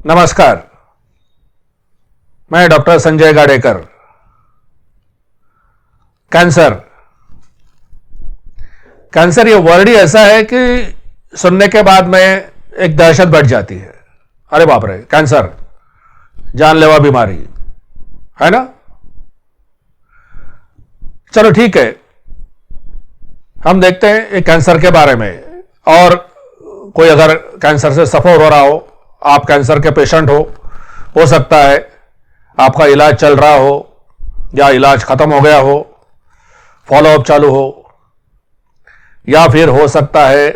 नमस्कार, मैं doctor Sanjay Gadekar. Cancer ये वर्ड ही ऐसा है कि सुनने के बाद में एक दहशत बढ़ जाती है। अरे बाप रे, कैंसर जानलेवा बीमारी है ना। चलो ठीक है, हम देखते हैं एक कैंसर के बारे में। और कोई अगर कैंसर से सफर हो रहा हो, आप कैंसर के पेशेंट हो सकता है आपका इलाज चल रहा हो या इलाज खत्म हो गया हो, फॉलोअप चालू हो, या फिर हो सकता है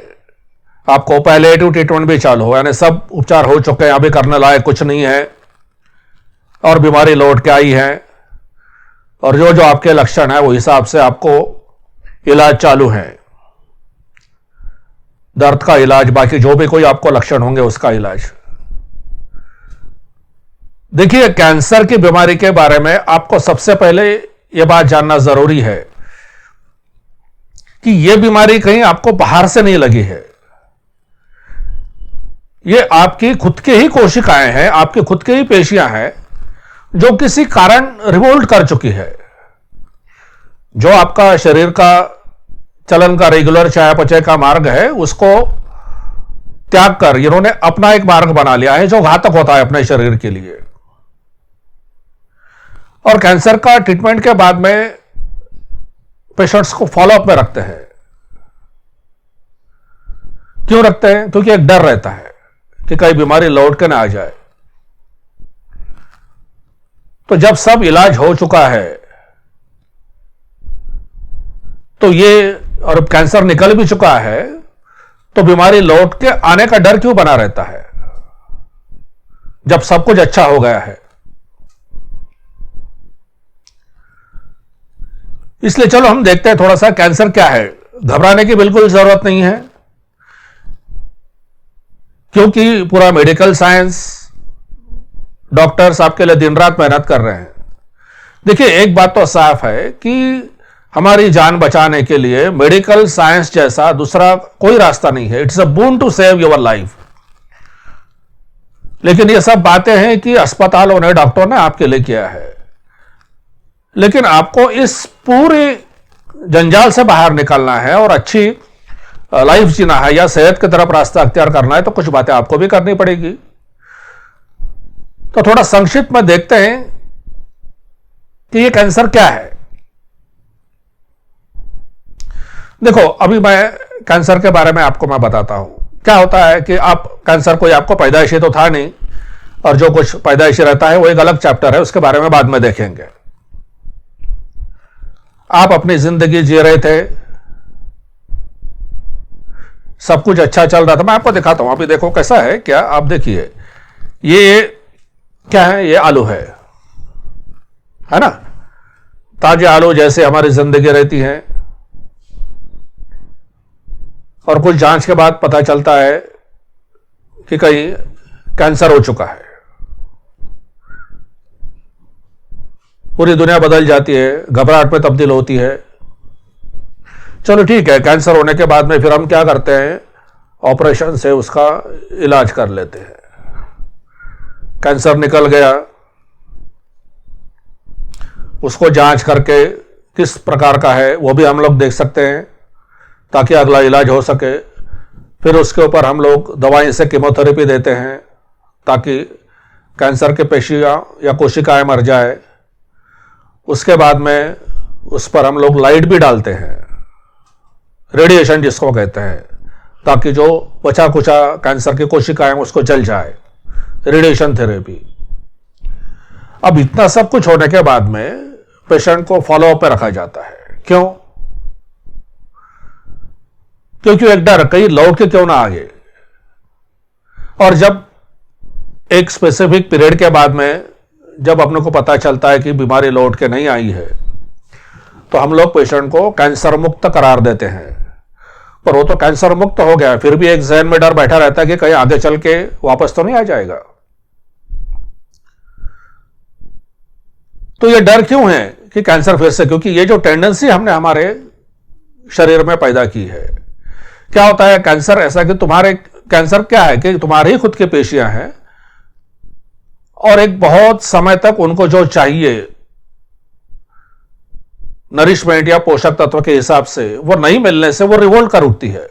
आपको पैलिएटिव ट्रीटमेंट भी चालू हो, यानी सब उपचार हो चुके हैं, अभी करने लायक कुछ नहीं है और बीमारी लौट के आई है, और जो जो आपके लक्षण है वो हिसाब से आपको इलाज चालू है। दर्द का इलाज, बाकी जो भी कोई आपको लक्षण होंगे उसका इलाज। देखिए, कैंसर की बीमारी के बारे में आपको सबसे पहले यह बात जानना जरूरी है कि यह बीमारी कहीं आपको बाहर से नहीं लगी है। यह आपकी खुद के ही कोशिकाएं हैं, आपकी खुद के ही पेशियां हैं जो किसी कारण रिवोल्ट कर चुकी है। जो आपका शरीर का चलन का रेगुलर चयापचय का मार्ग है उसको त्याग कर इन्होंने अपना एक मार्ग बना लिया है जो घातक होता है अपने शरीर के लिए। और कैंसर का ट्रीटमेंट के बाद में पेशेंट्स को फॉलोअप में रखते हैं। क्यों रखते हैं? क्योंकि एक डर रहता है कि कहीं बीमारी लौट के ना आ जाए। तो जब सब इलाज हो चुका है तो ये, और कैंसर निकल भी चुका है, तो बीमारी लौट के आने का डर क्यों बना रहता है जब सब कुछ अच्छा हो गया है? इसलिए चलो हम देखते हैं थोड़ा सा कैंसर क्या है। घबराने की बिल्कुल जरूरत नहीं है, क्योंकि पूरा मेडिकल साइंस, डॉक्टर्स आपके लिए दिन रात मेहनत कर रहे हैं। देखिए, एक बात तो साफ है कि हमारी जान बचाने के लिए मेडिकल साइंस जैसा दूसरा कोई रास्ता नहीं है। It's a boon to save your life. लेकिन ये सब बातें हैं कि अस्पतालों ने, डॉक्टरों ने आपके लिए किया है। लेकिन आपको इस पूरे जंजाल से बाहर निकलना है और अच्छी लाइफ जीना है या सेहत की तरफ रास्ता अख्तियार करना है, तो कुछ बातें आपको भी करनी पड़ेगी। तो थोड़ा संक्षिप्त में देखते हैं कि ये कैंसर क्या है। देखो, अभी मैं कैंसर के बारे में आपको मैं बताता हूं। क्या होता है कि आप कैंसर कोई आपको पैदाइशी तो था नहीं, और जो कुछ पैदाइशी रहता है वो एक अलग चैप्टर है, उसके बारे में बाद में देखेंगे। आप अपनी जिंदगी जी रहे थे, सब कुछ अच्छा चल रहा था। मैं आपको दिखाता हूं, अभी देखो कैसा है। क्या आप देखिए, ये क्या है? ये आलू है ना। ताजे आलू जैसे हमारी जिंदगी रहती है, और कुछ जांच के बाद पता चलता है कि कहीं कैंसर हो चुका है। पूरी दुनिया बदल जाती है, घबराहट में तब्दील होती है। चलो ठीक है, कैंसर होने के बाद में फिर हम क्या करते हैं? ऑपरेशन से उसका इलाज कर लेते हैं। कैंसर निकल गया, उसको जांच करके किस प्रकार का है वो भी हम लोग देख सकते हैं, ताकि अगला इलाज हो सके। फिर उसके ऊपर हम लोग दवाई से कीमोथेरेपी देते हैं ताकि कैंसर के पेशियां या कोशिकाएं मर जाए। उसके बाद में उस पर हम लोग लाइट भी डालते हैं, रेडिएशन जिसको कहते हैं, ताकि जो बचा कुचा कैंसर की कोशिकाएं उसको जल जाए, रेडिएशन थेरेपी। अब इतना सब कुछ होने के बाद में पेशेंट को फॉलोअप पे रखा जाता है। क्यों? क्योंकि एक डर, कहीं लौट के क्यों ना आगे। और जब एक स्पेसिफिक पीरियड के बाद में जब अपने को पता चलता है कि बीमारी लौट के नहीं आई है, तो हम लोग पेशेंट को कैंसर मुक्त करार देते हैं। पर वो तो कैंसर मुक्त हो गया, फिर भी एक जहन में डर बैठा रहता है कि कहीं आगे चल के वापस तो नहीं आ जाएगा। तो ये डर क्यों है कि कैंसर फिर से? क्योंकि ये जो टेंडेंसी हमने हमारे शरीर में पैदा की है। क्या होता है कैंसर ऐसा कि तुम्हारे कैंसर क्या है कि तुम्हारे ही खुद के पेशियां हैं और एक बहुत समय तक उनको जो चाहिए नरिशमेंट या पोषक तत्व के हिसाब से वो नहीं मिलने से वो रिवोल्ट कर उठती है।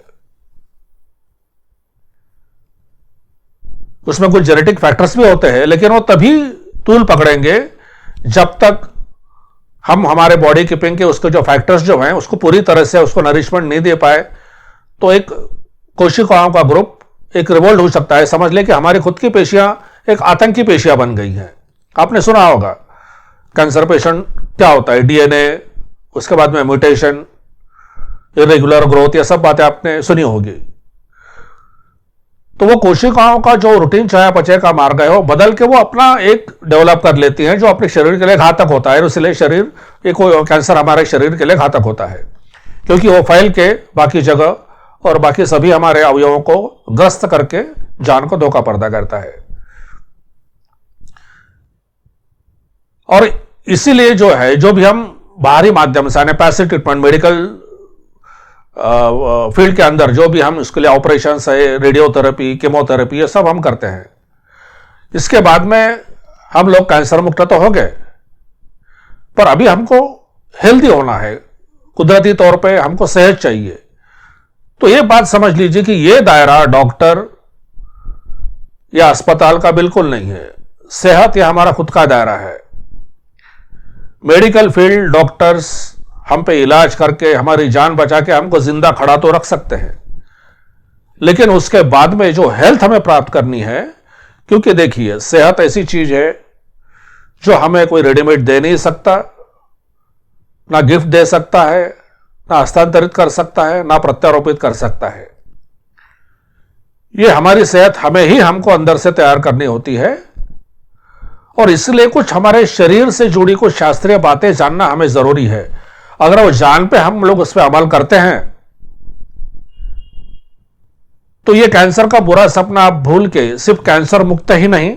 उसमें कुछ जेनेटिक फैक्टर्स भी होते हैं, लेकिन वो तभी तूल पकड़ेंगे जब तक हम हमारे बॉडी कीपिंग के उसके जो फैक्टर्स जो हैं उसको पूरी तरह से उसको नरिशमेंट नहीं दे पाए, तो एक कोशिकाओं का ग्रुप एक रिवोल्ट हो सकता है। समझ ले कि हमारी खुद की पेशियां एक आतंकी पेशियां बन गई हैं। आपने सुना होगा कैंसर पेशेंट क्या होता है, डीएनए, उसके बाद में म्यूटेशन, इरेगुलर ग्रोथ, ये सब बातें आपने सुनी होगी। तो वो कोशिकाओं का जो रूटीन चयापचय का मार्ग है वो बदल के वो अपना एक डेवलप कर लेती हैं जो अपने शरीर के लिए घातक होता है। इसलिए शरीर एक कैंसर हमारे शरीर के लिए घातक होता है, क्योंकि वो फैल के बाकी जगह और बाकी सभी हमारे अवयवों को ग्रस्त करके जान को धोखा पैदा करता है। और इसीलिए जो है, जो भी हम बाहरी माध्यम से पैसिव ट्रीटमेंट, मेडिकल फील्ड के अंदर जो भी हम इसके लिए ऑपरेशन है, रेडियोथेरेपी, कीमोथेरेपी, ये सब हम करते हैं। इसके बाद में हम लोग कैंसर मुक्त तो हो गए, पर अभी हमको हेल्दी होना है, कुदरती तौर पे हमको सेहत चाहिए। तो ये बात समझ लीजिए कि ये दायरा डॉक्टर या अस्पताल का बिल्कुल नहीं है। सेहत यह हमारा खुद का दायरा है। मेडिकल फील्ड, डॉक्टर्स हम पे इलाज करके हमारी जान बचा के हमको जिंदा खड़ा तो रख सकते हैं, लेकिन उसके बाद में जो हेल्थ हमें प्राप्त करनी है, क्योंकि देखिए सेहत ऐसी चीज है जो हमें कोई रेडीमेड दे नहीं सकता, ना गिफ्ट दे सकता है, ना हस्तांतरित कर सकता है, ना प्रत्यारोपित कर सकता है। यह हमारी सेहत हमें ही हमको अंदर से तैयार करनी होती है, और इसलिए कुछ हमारे शरीर से जुड़ी कुछ शास्त्रीय बातें जानना हमें जरूरी है। अगर वो जान पे हम लोग उस पर अमल करते हैं तो ये कैंसर का बुरा सपना आप भूल के सिर्फ कैंसर मुक्त ही नहीं,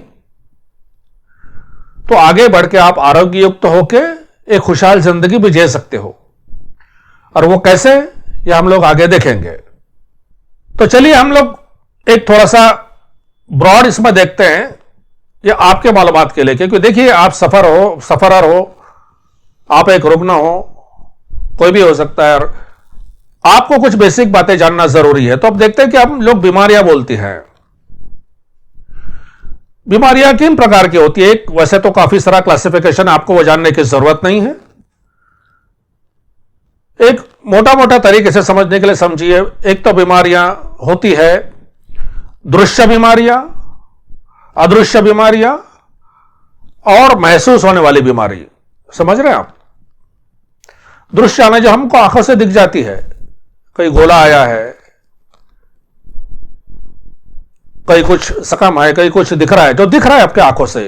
तो आगे बढ़ के आप आरोग्य युक्त होके एक खुशहाल जिंदगी भी जी सकते हो। और वो कैसे, ये हम लोग आगे देखेंगे। तो चलिए हम लोग एक थोड़ा सा ब्रॉड इसमें देखते हैं, ये आपके मालूमात के लिए, क्योंकि देखिए आप सफरर हो, आप एक रुग्ण हो, कोई भी हो सकता है, और आपको कुछ बेसिक बातें जानना जरूरी है। तो अब देखते हैं कि हम लोग बीमारियां बोलती हैं। बीमारियां किन प्रकार की होती है? एक वैसे तो काफी सारा क्लासिफिकेशन, आपको वो जानने की जरूरत नहीं है। एक मोटा मोटा तरीके से समझने के लिए समझिए। एक तो बीमारियां होती है दृश्य बीमारियां, अदृश्य बीमारियां और महसूस होने वाली बीमारी। समझ रहे हैं आप? दृश्य आने जो हमको आंखों से दिख जाती है, कहीं गोला आया है, कहीं कुछ सकम है, कहीं कुछ दिख रहा है, जो दिख रहा है आपके आंखों से,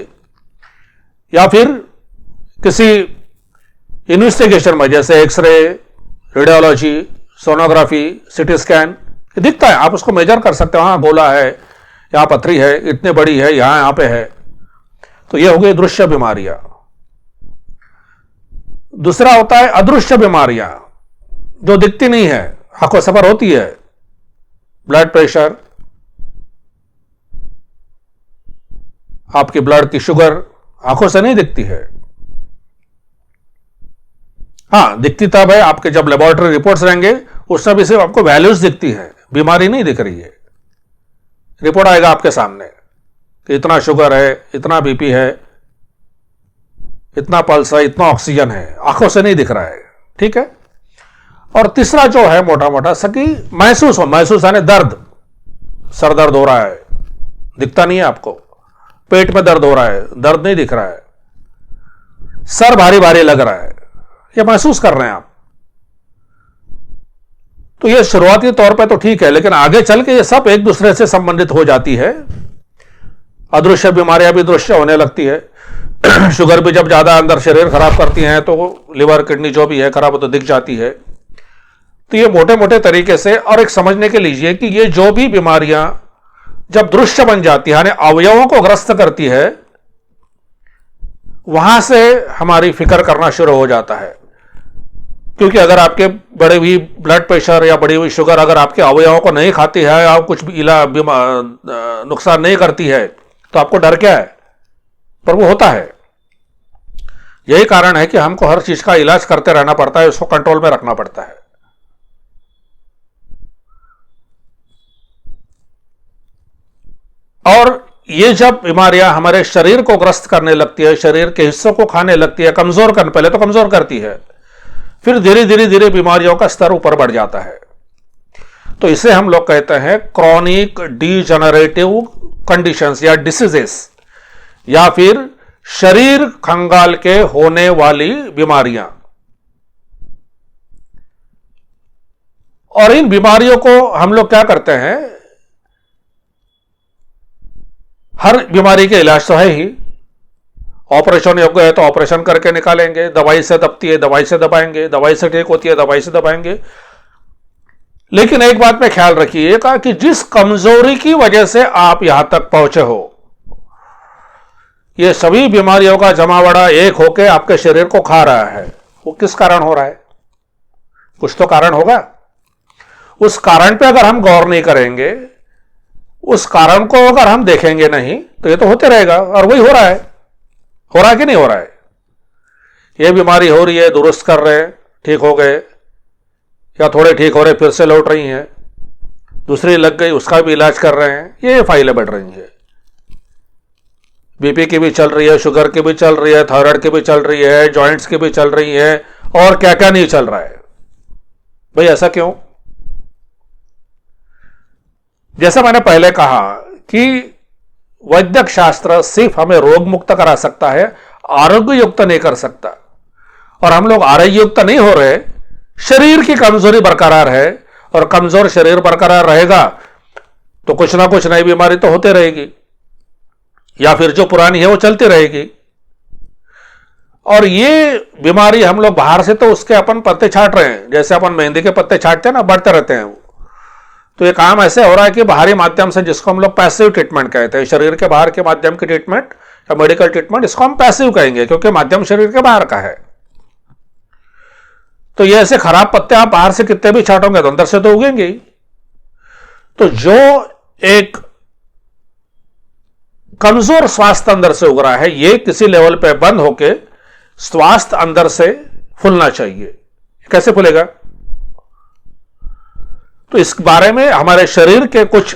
या फिर किसी इन्वेस्टिगेशन में जैसे X-ray, radiology, sonography, CT scan दिखता है, आप उसको मेजर कर सकते हो। हाँ गोला है, यहां पथरी है, इतनी बड़ी है, यहां पे है। तो ये हो गई दृश्य बीमारियां। दूसरा होता है अदृश्य बीमारियां, जो दिखती नहीं है, आंखों से पर होती है। ब्लड प्रेशर, आपकी ब्लड की शुगर आंखों से नहीं दिखती है। हां दिखती तब है आपके जब लेबोरेटरी रिपोर्ट्स रहेंगे, उसमें भी सिर्फ आपको वैल्यूज दिखती है, बीमारी नहीं दिख रही है। रिपोर्ट आएगा आपके सामने कि इतना शुगर है, इतना बीपी है, इतना पल्स है, इतना ऑक्सीजन है, आंखों से नहीं दिख रहा है। ठीक है। और तीसरा जो है मोटा मोटा सकी महसूस यानी दर्द, सर दर्द हो रहा है, दिखता नहीं है आपको, पेट में दर्द हो रहा है, दर्द नहीं दिख रहा है, सर भारी भारी लग रहा है, ये महसूस कर रहे हैं आप। तो ये शुरुआती तौर पे तो ठीक है, लेकिन आगे चल के ये सब एक दूसरे से संबंधित हो जाती है। अदृश्य बीमारियां भी दृश्य होने लगती है। शुगर भी जब ज्यादा अंदर शरीर खराब करती हैं तो लिवर, किडनी जो भी है खराब हो तो दिख जाती है। तो ये मोटे मोटे तरीके से, और एक समझने के लीजिए कि ये जो भी बीमारियां जब दृश्य बन जाती है यानी अवयवों को ग्रस्त करती है, वहां से हमारी फिक्र करना शुरू हो जाता है। क्योंकि अगर आपके बड़े हुई ब्लड प्रेशर या बढ़ी हुई शुगर अगर आपके अवयवों को नहीं खाती है या कुछ भी नुकसान नहीं करती है, तो आपको डर क्या है? पर वो होता है। यही कारण है कि हमको हर चीज का इलाज करते रहना पड़ता है, उसको कंट्रोल में रखना पड़ता है। और ये जब बीमारियां हमारे शरीर को ग्रस्त करने लगती है, शरीर के हिस्सों को खाने लगती है, कमजोर करने, पहले तो कमजोर करती है, फिर धीरे धीरे धीरे बीमारियों का स्तर ऊपर बढ़ जाता है। तो इसे हम लोग कहते हैं क्रॉनिक डीजनरेटिव कंडीशंस या डिसीजेस, या फिर शरीर खंगाल के होने वाली बीमारियां। और इन बीमारियों को हम लोग क्या करते हैं, हर बीमारी के इलाज तो है ही, ऑपरेशन योग्य है तो ऑपरेशन करके निकालेंगे, दवाई से दबती है दवाई से दबाएंगे, दवाई से ठीक होती है दवाई से दबाएंगे। लेकिन एक बात में ख्याल रखिएगा कि जिस कमजोरी की वजह से आप यहां तक पहुंचे हो, ये सभी बीमारियों का जमावड़ा एक होकर आपके शरीर को खा रहा है। वो किस कारण हो रहा है? कुछ तो कारण होगा। उस कारण पे अगर हम गौर नहीं करेंगे, उस कारण को अगर हम देखेंगे नहीं, तो ये तो होते रहेगा। और वही हो रहा है। हो रहा है कि नहीं हो रहा है? ये बीमारी हो रही है, दुरुस्त कर रहे हैं, ठीक हो गए, या थोड़े ठीक हो रहे फिर से लौट रही हैं, दूसरी लग गई उसका भी इलाज कर रहे हैं, ये फाइलें बढ़ रही हैं। बीपी की भी चल रही है, शुगर की भी चल रही है, थायराइड की भी चल रही है, जॉइंट्स की भी चल रही है, और क्या क्या नहीं चल रहा है। भाई ऐसा क्यों? जैसा मैंने पहले कहा कि वैद्यक शास्त्र सिर्फ हमें रोग मुक्त करा सकता है, आरोग्य युक्त नहीं कर सकता। और हम लोग आरोग्य युक्त नहीं हो रहे, शरीर की कमजोरी बरकरार है, और कमजोर शरीर बरकरार रहेगा तो कुछ ना कुछ नई बीमारी तो होते रहेगी, या फिर जो पुरानी है वो चलती रहेगी। और ये बीमारी हम लोग बाहर से तो उसके अपन पत्ते छाट रहे हैं, जैसे अपन मेहंदी के पत्ते छाटते हैं ना, बढ़ते रहते हैं। तो ये काम ऐसे हो रहा है कि बाहरी माध्यम से, जिसको हम लोग पैसिव ट्रीटमेंट कहते हैं, शरीर के बाहर के माध्यम की ट्रीटमेंट या मेडिकल ट्रीटमेंट, इसको हम पैसिव कहेंगे क्योंकि माध्यम शरीर के बाहर का है। तो ये ऐसे खराब पत्ते आप बाहर से कितने भी छाटोगे तो अंदर से तो उगेंगे ही। तो जो एक कमजोर स्वास्थ्य अंदर से उग रहा है, ये किसी लेवल पे बंद होके स्वास्थ्य अंदर से फूलना चाहिए। कैसे फूलेगा? तो इस बारे में हमारे शरीर के कुछ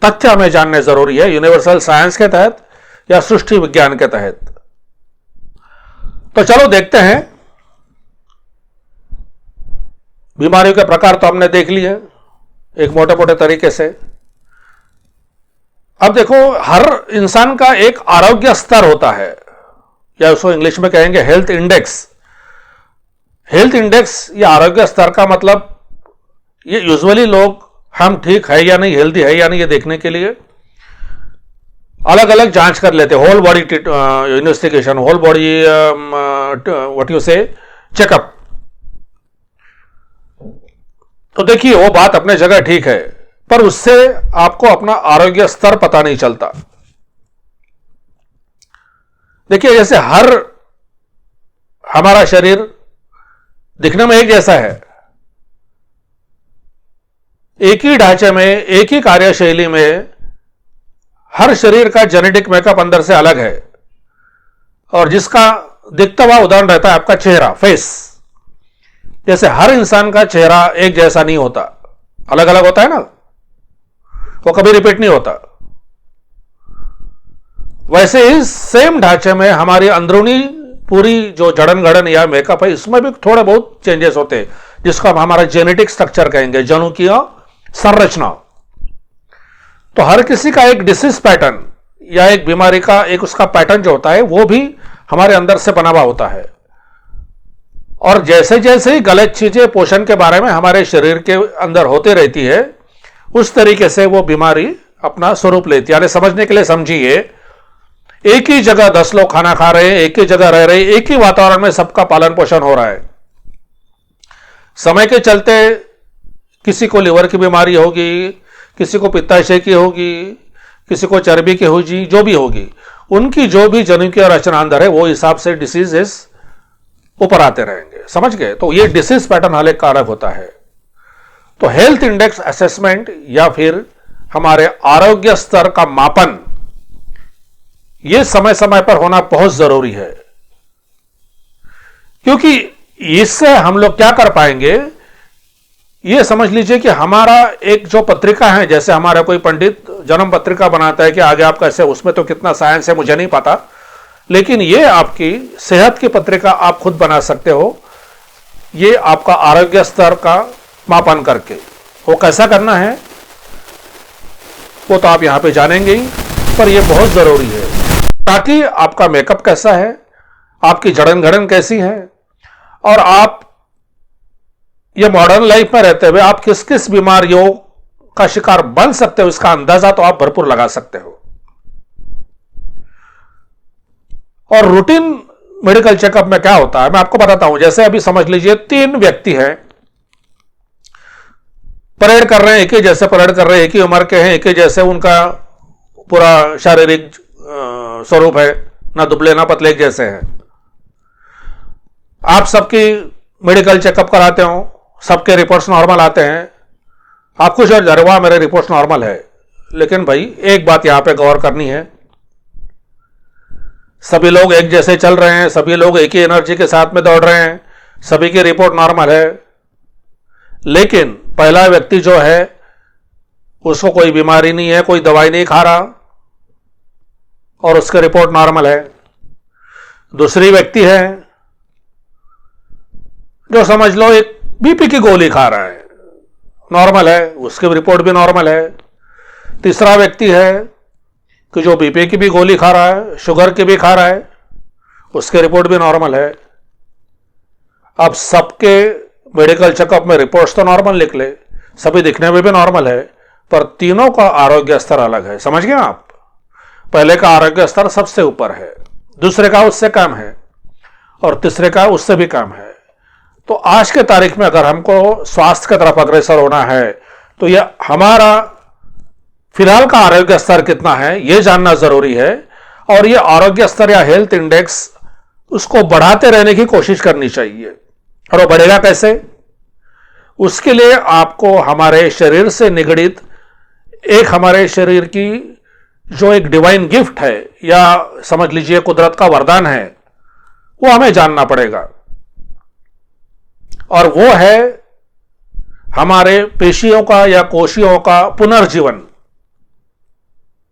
तथ्य हमें जानने जरूरी है, यूनिवर्सल साइंस के तहत या सृष्टि विज्ञान के तहत। तो चलो देखते हैं। बीमारियों के प्रकार तो हमने देख लिए एक मोटे मोटे तरीके से। अब देखो, हर इंसान का एक आरोग्य स्तर होता है, या उसको इंग्लिश में कहेंगे हेल्थ इंडेक्स। हेल्थ इंडेक्स या आरोग्य स्तर का मतलब, ये यूजुअली लोग हम ठीक है या नहीं, हेल्दी है या नहीं, ये देखने के लिए अलग अलग जांच कर लेते हैं। Whole body investigation, whole body what you say checkup. तो देखिए, वो बात अपने जगह ठीक है, पर उससे आपको अपना आरोग्य स्तर पता नहीं चलता। देखिए, जैसे हमारा शरीर दिखने में एक जैसा है, एक ही ढांचे में, एक ही कार्यशैली में, हर शरीर का जेनेटिक मेकअप अंदर से अलग है। और जिसका दिखता हुआ उदाहरण रहता है आपका चेहरा, फेस। जैसे हर इंसान का चेहरा एक जैसा नहीं होता, अलग अलग होता है ना, वो कभी रिपीट नहीं होता। वैसे ही सेम ढांचे में हमारी अंदरूनी पूरी जो जड़न गड़न या मेकअप है, इसमें भी थोड़े बहुत चेंजेस होते हैं, जिसको हम हमारा जेनेटिक स्ट्रक्चर कहेंगे, जनुकीय संरचना। तो हर किसी का एक डिसीज पैटर्न या एक बीमारी का एक उसका पैटर्न जो होता है, वो भी हमारे अंदर से बना हुआ होता है। और जैसे जैसे ही गलत चीजें पोषण के बारे में हमारे शरीर के अंदर होती रहती है, उस तरीके से वो बीमारी अपना स्वरूप लेती है। यानी समझने के लिए समझिए, एक ही जगह 10 लोग खाना खा रहे हैं, एक ही जगह रह रहे हैं, एक ही वातावरण में सबका पालन पोषण हो रहा है। समय के चलते किसी को लिवर की बीमारी होगी, किसी को पित्ताशय की होगी, किसी को चर्बी की होगी, जो भी होगी, उनकी जो भी जनुकीय रचना अंदर है, वो हिसाब से डिसीजेस ऊपर आते रहेंगे। समझ गए? तो ये डिसीज पैटर्न हर एक कारक होता है। तो हेल्थ इंडेक्स असेसमेंट या फिर हमारे आरोग्य स्तर का मापन, यह समय समय पर होना बहुत जरूरी है, क्योंकि इससे हम लोग क्या कर पाएंगे, यह समझ लीजिए कि हमारा एक जो पत्रिका है, जैसे हमारा कोई पंडित जन्म पत्रिका बनाता है कि आगे आप कैसे, उसमें तो कितना साइंस है मुझे नहीं पता, लेकिन यह आपकी सेहत की पत्रिका आप खुद बना सकते हो, यह आपका आरोग्य स्तर का मापन करके। वो कैसा करना है वो तो आप यहां पे जानेंगे ही, पर यह बहुत जरूरी है, ताकि आपका मेकअप कैसा है, आपकी जड़न घड़न कैसी है, और आप ये मॉडर्न लाइफ में रहते हुए आप किस किस बीमारियों का शिकार बन सकते हो, इसका अंदाजा तो आप भरपूर लगा सकते हो। और रूटीन मेडिकल चेकअप में क्या होता है मैं आपको बताता हूं। जैसे अभी समझ लीजिए 3 व्यक्ति हैं, परेड कर रहे हैं, एक ही जैसे परेड कर रहे हैं, एक ही उम्र के हैं, एक ही जैसे उनका पूरा शारीरिक स्वरूप है, ना दुबले ना पतले, एक जैसे हैं। आप सबकी मेडिकल चेकअप कराते हो, सबके रिपोर्ट्स नॉर्मल आते हैं, आप खुश और अरे वाह मेरे रिपोर्ट्स नॉर्मल है। लेकिन भाई एक बात यहां पे गौर करनी है, सभी लोग एक जैसे चल रहे हैं, सभी लोग एक ही एनर्जी के साथ में दौड़ रहे हैं, सभी की रिपोर्ट नॉर्मल है, लेकिन पहला व्यक्ति जो है उसको कोई बीमारी नहीं है, कोई दवाई नहीं खा रहा और उसकी रिपोर्ट नॉर्मल है। दूसरी व्यक्ति है जो समझ लो एक बीपी की गोली खा रहा है, नॉर्मल है, उसकी रिपोर्ट भी नॉर्मल है। तीसरा व्यक्ति है कि जो बीपी की भी गोली खा रहा है, शुगर की भी खा रहा है, उसकी रिपोर्ट भी नॉर्मल है। अब सबके मेडिकल चेकअप में रिपोर्ट्स तो नॉर्मल निकले, सभी दिखने में भी नॉर्मल है, पर तीनों का आरोग्य स्तर अलग है। समझ गए आप? पहले का आरोग्य स्तर सबसे ऊपर है, दूसरे का उससे कम है, और तीसरे का उससे भी कम है। तो आज के तारीख में अगर हमको स्वास्थ्य की तरफ अग्रसर होना है तो यह हमारा फिलहाल का आरोग्य स्तर कितना है यह जानना जरूरी है, और यह आरोग्य स्तर या हेल्थ इंडेक्स उसको बढ़ाते रहने की कोशिश करनी चाहिए। और वो बढ़ेगा कैसे? उसके लिए आपको हमारे शरीर से निगड़ित एक हमारे शरीर की जो एक डिवाइन गिफ्ट है, या समझ लीजिए कुदरत का वरदान है, वो हमें जानना पड़ेगा, और वो है हमारे पेशियों का या कोशियों का पुनर्जीवन।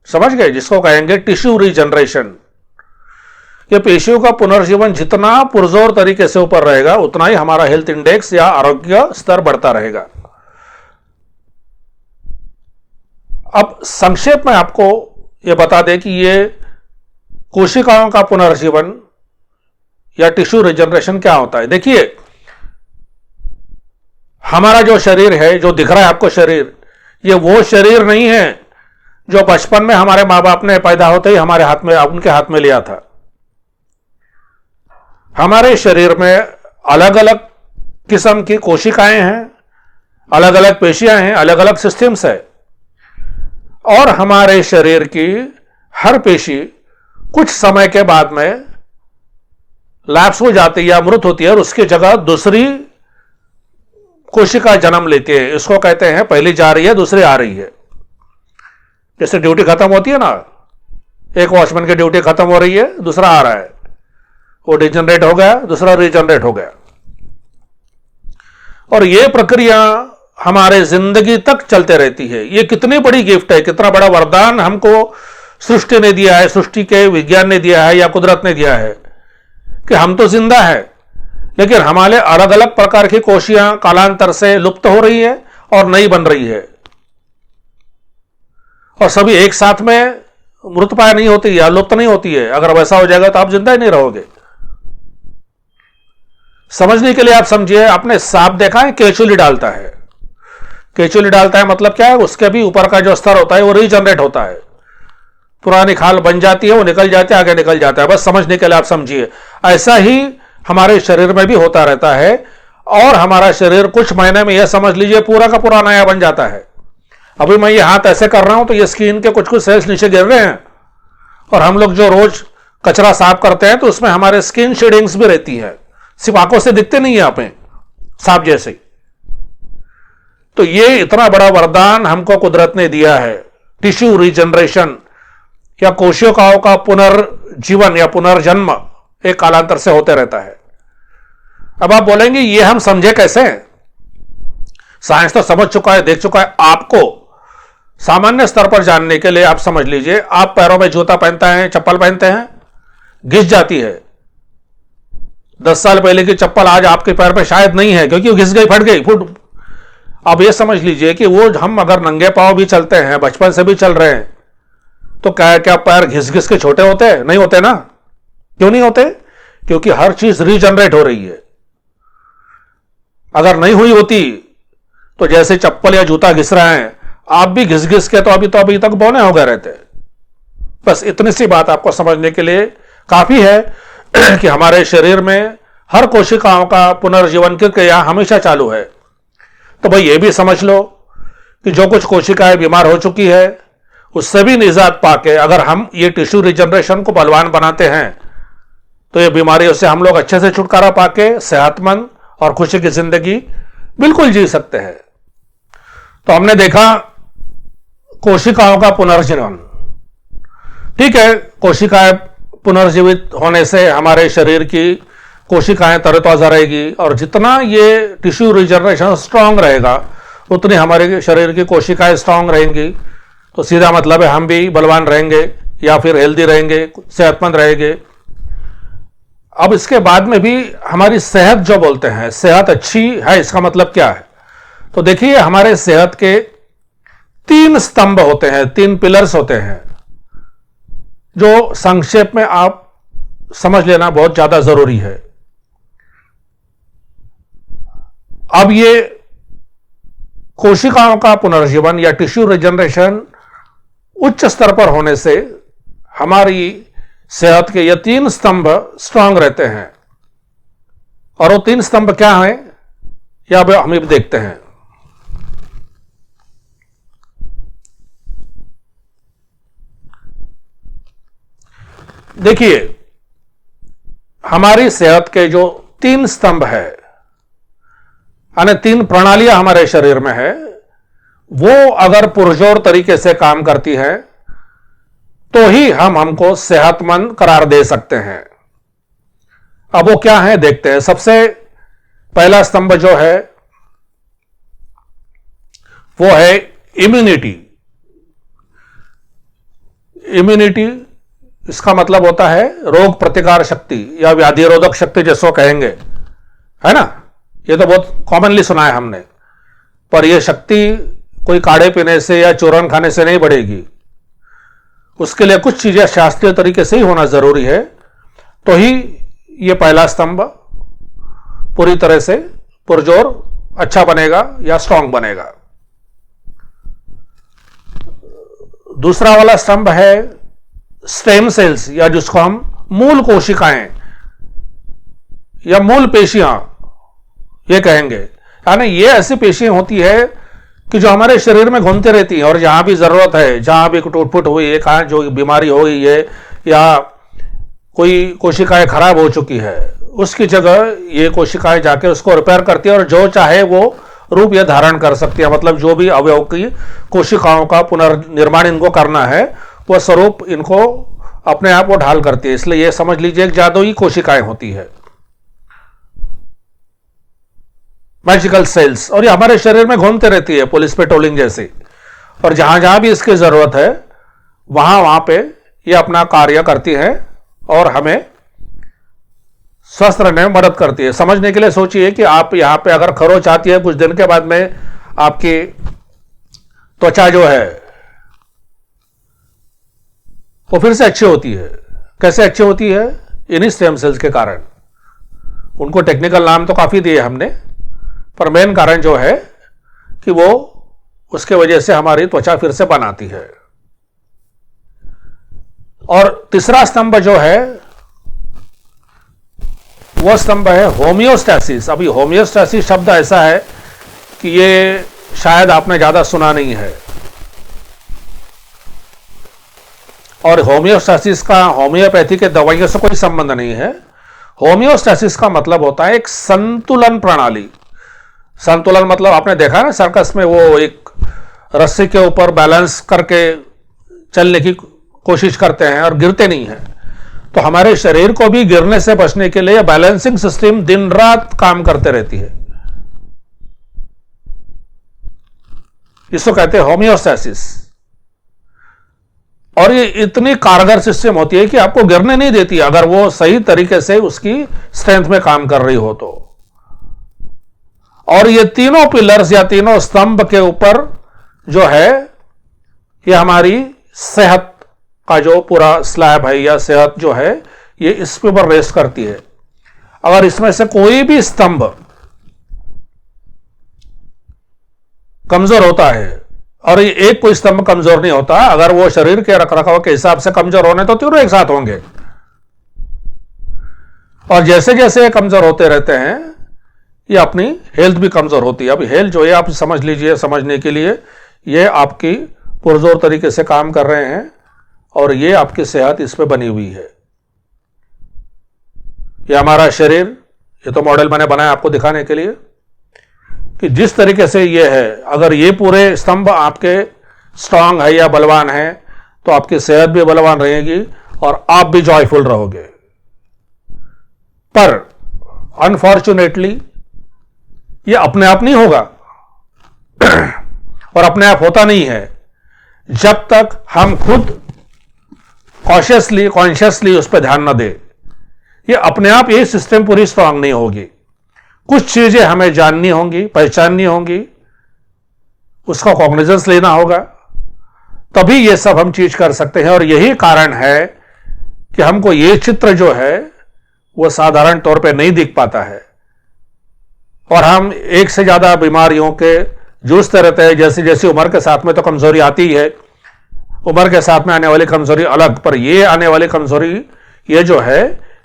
समझ गए? जिसको कहेंगे टिश्यू रीजनरेशन। ये पेशियों का पुनर्जीवन जितना पुरजोर तरीके से ऊपर रहेगा उतना ही हमारा हेल्थ इंडेक्स या आरोग्य स्तर बढ़ता रहेगा। अब संक्षेप में आपको यह बता दें कि ये कोशिकाओं का पुनर्जीवन या टिश्यू रीजनरेशन क्या होता है। देखिए, हमारा जो शरीर है, जो दिख रहा है आपको शरीर, ये वो शरीर नहीं है जो बचपन में हमारे मां बाप ने पैदा होते ही हमारे हाथ में, उनके हाथ में लिया था। हमारे शरीर में अलग अलग किस्म की कोशिकाएं हैं, अलग अलग पेशियां हैं, अलग अलग सिस्टम्स है, और हमारे शरीर की हर पेशी कुछ समय के बाद में लैप्स हो जाती है या मृत होती है, और उसकी जगह दूसरी कोशिका जन्म लेती है। इसको कहते हैं पहली जा रही है, दूसरी आ रही है। जैसे ड्यूटी खत्म होती है ना, एक वॉचमैन की ड्यूटी खत्म हो रही है, दूसरा आ रहा है, वो डिजनरेट हो गया, दूसरा रीजनरेट हो गया, और यह प्रक्रिया हमारे जिंदगी तक चलते रहती है। यह कितनी बड़ी गिफ्ट है, कितना बड़ा वरदान हमको सृष्टि ने दिया है, सृष्टि के विज्ञान ने दिया है या कुदरत ने दिया है, कि हम तो जिंदा है, लेकिन हमारे अलग अलग प्रकार की कोशियां कालांतर से लुप्त हो रही है और नई बन रही है, और सभी एक साथ में मृतप्राय नहीं होती या लुप्त नहीं होती है। अगर वैसा हो जाएगा तो आप जिंदा ही नहीं रहोगे। समझने के लिए आप समझिए, आपने सांप देखा है, केचुली डालता है। केचुली डालता है मतलब क्या है? उसके भी ऊपर का जो स्तर होता है वो रीजनरेट होता है, पुरानी खाल बन जाती है, वो निकल जाती है, आगे निकल जाता है। बस समझने के लिए आप समझिए, ऐसा ही हमारे शरीर में भी होता रहता है, और हमारा शरीर कुछ महीने में यह समझ लीजिए पूरा का पूरा नया बन जाता है। अभी मैं ये हाथ ऐसे कर रहा हूं तो ये स्किन के कुछ कुछ सेल्स नीचे गिर रहे हैं, और हम लोग जो रोज कचरा साफ करते हैं तो उसमें हमारे स्किन शेडिंग्स भी रहती है, सिर्फ आंखों से दिखते नहीं है आप सांप जैसे। तो ये इतना बड़ा वरदान हमको कुदरत ने दिया है, टिश्यू रीजनरेशन। या कोशिकाओं का पुनर्जीवन या पुनर्जन्म एक कालांतर से होते रहता है। अब आप बोलेंगे ये हम समझे कैसे? साइंस तो समझ चुका है, देख चुका है। आपको सामान्य स्तर पर जानने के लिए आप समझ लीजिए, आप पैरों में जूता पहनते हैं, चप्पल पहनते हैं, घिस जाती है। 10 साल पहले की चप्पल आज आपके पैर पे शायद नहीं है, क्योंकि वो घिस गई, फट गई, फुट। अब ये समझ लीजिए कि वो हम अगर नंगे पांव भी चलते हैं, बचपन से भी चल रहे हैं, तो क्या पैर घिस घिस के छोटे होते हैं? नहीं होते ना। क्यों नहीं होते? क्योंकि हर चीज रीजनरेट हो रही है। अगर नहीं हुई होती तो जैसे चप्पल या जूता घिस रहे हैं, आप भी घिस घिस के तो अभी तक बौने हो गए रहते। बस इतनी सी बात आपको समझने के लिए काफी है कि हमारे शरीर में हर कोशिकाओं का पुनर्जीवन की क्रिया हमेशा चालू है। तो भाई ये भी समझ लो कि जो कुछ कोशिकाएं बीमार हो चुकी है, उससे भी निजात पाके अगर हम ये टिश्यू रिजनरेशन को बलवान बनाते हैं, तो ये बीमारियों से हम लोग अच्छे से छुटकारा पाके सेहतमंद और खुशी की जिंदगी बिल्कुल जी सकते हैं। तो हमने देखा कोशिकाओं का पुनर्जीवन। ठीक है, कोशिकाएं पुनर्जीवित होने से हमारे शरीर की कोशिकाएं तरोताजा रहेगी, और जितना ये टिश्यू रिजनरेशन स्ट्रांग रहेगा, उतनी हमारे शरीर की कोशिकाएं स्ट्रांग रहेंगी। तो सीधा मतलब है हम भी बलवान रहेंगे, या फिर हेल्दी रहेंगे, सेहतमंद रहेंगे। अब इसके बाद में भी हमारी सेहत जो बोलते हैं, सेहत अच्छी है, इसका मतलब क्या है? तो देखिए, हमारे सेहत के 3 स्तंभ होते हैं, 3 पिलर्स होते हैं, जो संक्षेप में आप समझ लेना बहुत ज्यादा जरूरी है। अब ये कोशिकाओं का पुनर्जीवन या टिश्यू रिजनरेशन उच्च स्तर पर होने से हमारी सेहत के ये 3 स्तंभ स्ट्रांग रहते हैं। और वो 3 स्तंभ क्या हैं, या हम भी देखते हैं। देखिए, हमारी सेहत के जो 3 स्तंभ है, यानी 3 प्रणालियां हमारे शरीर में है, वो अगर पुरजोर तरीके से काम करती है तो ही हमको सेहतमंद करार दे सकते हैं। अब वो क्या है देखते हैं। सबसे पहला स्तंभ जो है वो है इम्यूनिटी। इम्यूनिटी इसका मतलब होता है रोग प्रतिकार शक्ति या व्याधिरोधक शक्ति, जिसको कहेंगे, है ना। ये तो बहुत कॉमनली सुना है हमने, पर यह शक्ति कोई काढ़े पीने से या चूरन खाने से नहीं बढ़ेगी। उसके लिए कुछ चीजें शास्त्रीय तरीके से ही होना जरूरी है, तो ही यह पहला स्तंभ पूरी तरह से पुरजोर अच्छा बनेगा या स्ट्रांग बनेगा। दूसरा वाला स्तंभ है स्टेम सेल्स, या जिसको हम मूल कोशिकाएं या मूल पेशियां ये कहेंगे। यानी ये ऐसी पेशियां होती है कि जो हमारे शरीर में घूमती रहती हैं, और जहां भी जरूरत है, जहां भी टूट-फूट हुई है, कहां जो बीमारी हो गई है या कोई कोशिकाएं खराब हो चुकी है, उसकी जगह ये कोशिकाएं जाके उसको रिपेयर करती है, और जो चाहे वो रूप यह धारण कर सकती है। मतलब जो भी अवयव की कोशिकाओं का पुनर्निर्माण इनको करना है, वह स्वरूप इनको अपने आप वो ढाल करती है। इसलिए यह समझ लीजिए एक जादुई कोशिकाएं होती है, मैजिकल सेल्स, और ये हमारे शरीर में घूमते रहती है पुलिस पेट्रोलिंग जैसे, और जहां जहां भी इसकी जरूरत है वहां वहां पे ये अपना कार्य करती है और हमें स्वस्थ रहने में मदद करती है। समझने के लिए सोचिए कि आप यहां पे अगर खरोच आती है, कुछ दिन के बाद में आपकी त्वचा जो है वो फिर से अच्छी होती है। कैसे अच्छी होती है? इन्हीं स्टेम सेल्स के कारण। उनको टेक्निकल नाम तो काफी दिए हमने, पर मेन कारण जो है कि वो उसके वजह से हमारी त्वचा फिर से बनाती है। और तीसरा स्तंभ जो है वो स्तंभ है होमियोस्टैसिस। अभी होमियोस्टैसिस शब्द ऐसा है कि ये शायद आपने ज्यादा सुना नहीं है, और होमियोस्टैसिस का होम्योपैथी के दवाइयों से कोई संबंध नहीं है। होमियोस्टैसिस का मतलब होता है एक संतुलन प्रणाली। संतुलन मतलब आपने देखा ना सर्कस में, वो एक रस्सी के ऊपर बैलेंस करके चलने की कोशिश करते हैं और गिरते नहीं हैं। तो हमारे शरीर को भी गिरने से बचने के लिए बैलेंसिंग सिस्टम दिन रात काम करते रहती है। इसको कहते हैं होमियोस्टैसिस। और ये इतनी कारगर सिस्टम होती है कि आपको गिरने नहीं देती, अगर वो सही तरीके से उसकी स्ट्रेंथ में काम कर रही हो तो। और ये तीनों पिलर्स या तीनों स्तंभ के ऊपर जो है, ये हमारी सेहत का जो पूरा स्लैब है या सेहत जो है, ये इसके ऊपर रेस्ट करती है। अगर इसमें से कोई भी स्तंभ कमजोर होता है, और ये एक कोई स्तंभ कमजोर नहीं होता, अगर वो शरीर के रखरखाव के हिसाब से कमजोर होने तो तीनों एक साथ होंगे। और जैसे जैसे ये कमजोर होते रहते हैं, ये अपनी हेल्थ भी कमजोर होती है। अभी हेल्थ जो है आप समझ लीजिए, समझने के लिए ये आपकी पुरजोर तरीके से काम कर रहे हैं और ये आपकी सेहत इस पे बनी हुई है। ये हमारा शरीर, ये तो मॉडल मैंने बनाया आपको दिखाने के लिए कि जिस तरीके से ये है, अगर ये पूरे स्तंभ आपके स्ट्रांग है या बलवान है तो आपकी सेहत भी बलवान रहेगी और आप भी जॉयफुल रहोगे। पर अनफॉर्चुनेटली ये अपने आप नहीं होगा और अपने आप होता नहीं है जब तक हम खुद कॉन्शियसली उस पर ध्यान न दे। ये अपने आप ये सिस्टम पूरी स्ट्रांग नहीं होगी। कुछ चीजें हमें जाननी होंगी, पहचाननी होंगी, उसका कॉग्निजेंस लेना होगा, तभी ये सब हम चीज कर सकते हैं। और यही कारण है कि हमको ये चित्र जो है वो साधारण तौर पे नहीं दिख पाता है और हम एक से ज्यादा बीमारियों के जूझते रहते हैं। जैसे जैसे उम्र के साथ में तो कमजोरी आती है, उम्र के साथ में आने वाली कमजोरी अलग, पर ये आने वाली कमजोरी ये जो है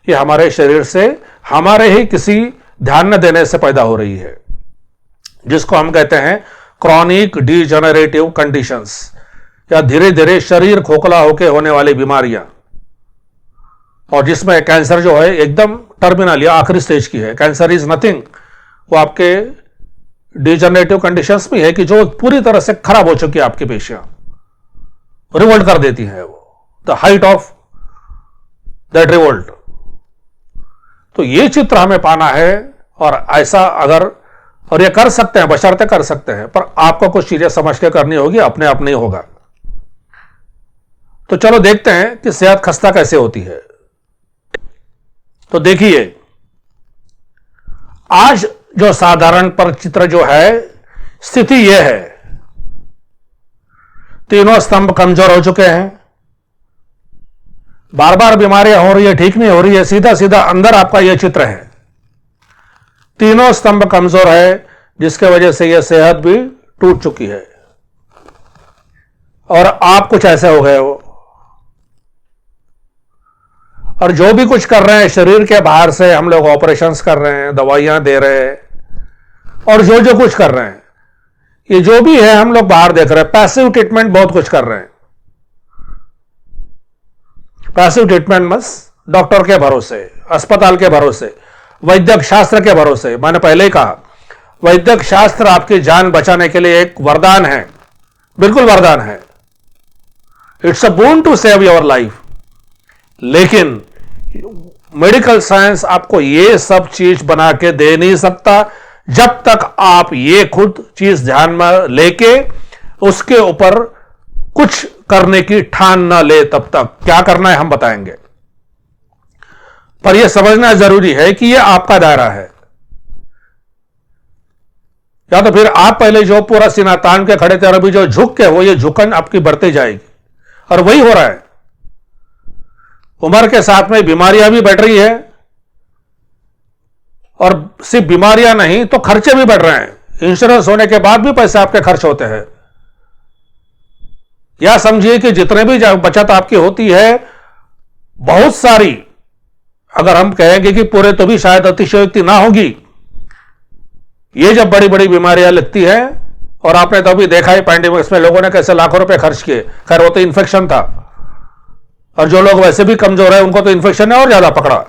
ये हमारे शरीर से, हमारे ही किसी ध्यान न देने से पैदा हो रही है, जिसको हम कहते हैं क्रॉनिक डिजेनरेटिव कंडीशंस, या धीरे धीरे शरीर खोखला होकर होने वाली बीमारियां। और जिसमें कैंसर जो है एकदम टर्मिनल या आखिरी स्टेज की है। कैंसर इज नथिंग, वो आपके डिजेनरेटिव कंडीशंस में है कि जो पूरी तरह से खराब हो चुकी है आपकी पेशियां, रिवोल्ट कर देती है वो, the height of that revolt. तो ये चित्र हमें पाना है और ऐसा अगर, और ये कर सकते हैं, बशर्ते कर सकते हैं, पर आपको कुछ चीजें समझ के करनी होगी, अपने आप नहीं होगा। तो चलो देखते हैं कि सेहत खस्ता कैसे होती है। तो देखिए, आज जो साधारण पर चित्र जो है, स्थिति यह है, तीनों स्तंभ कमजोर हो चुके हैं, बार बार बीमारियां हो रही है, ठीक नहीं हो रही है, सीधा सीधा अंदर आपका यह चित्र है। तीनों स्तंभ कमजोर है, जिसके वजह से यह सेहत भी टूट चुकी है और आप कुछ ऐसे हो गए हो। और जो भी कुछ कर रहे हैं शरीर के बाहर से, हम लोग ऑपरेशंस कर रहे हैं, दवाइयां दे रहे हैं, और जो जो कुछ कर रहे हैं, ये जो भी है हम लोग बाहर देख रहे हैं। पैसिव ट्रीटमेंट बहुत कुछ कर रहे हैं। पैसिव ट्रीटमेंट बस डॉक्टर के भरोसे, अस्पताल के भरोसे, वैद्यक शास्त्र के भरोसे। मैंने पहले ही कहा, वैद्यक शास्त्र आपकी जान बचाने के लिए एक वरदान है, बिल्कुल वरदान है। It's a boon to save your life. लेकिन मेडिकल साइंस आपको ये सब चीज बना के दे नहीं सकता जब तक आप ये खुद चीज ध्यान में लेके उसके ऊपर कुछ करने की ठान न ले। तब तक क्या करना है हम बताएंगे, पर यह समझना जरूरी है कि यह आपका दायरा है। या तो फिर आप पहले जो पूरा सीना तान के खड़े थे और अभी जो झुक के, वो ये झुकन आपकी बढ़ती जाएगी, और वही हो रहा है। उम्र के साथ में बीमारियां भी बढ़ रही है, और सिर्फ बीमारियां नहीं तो खर्चे भी बढ़ रहे हैं। इंश्योरेंस होने के बाद भी पैसे आपके खर्च होते हैं। या समझिए कि जितने भी बचत आपकी होती है, बहुत सारी, अगर हम कहेंगे कि पूरे, तो भी शायद अतिशयोक्ति ना होगी। ये जब बड़ी बड़ी बीमारियां लगती है, और आपने तो अभी देखा ही पैंडेमिक्स में लोगों ने कैसे लाखों रुपए खर्च किए। खैर वो तो इन्फेक्शन था, और जो लोग वैसे भी कमजोर है उनको तो इन्फेक्शन ने और ज्यादा पकड़ा।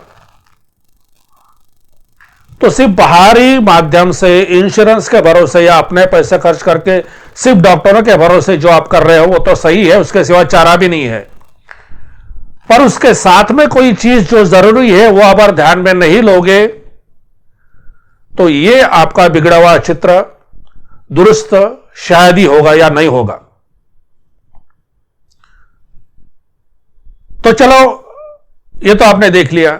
तो सिर्फ बाहरी माध्यम से, इंश्योरेंस के भरोसे या अपने पैसे खर्च करके सिर्फ डॉक्टरों के भरोसे जो आप कर रहे हो वो तो सही है, उसके सिवा चारा भी नहीं है। पर उसके साथ में कोई चीज जो जरूरी है वो अगर ध्यान में नहीं लोगे तो ये आपका बिगड़ा हुआ चित्र दुरुस्त शायद ही होगा या नहीं होगा। तो चलो, ये तो आपने देख लिया।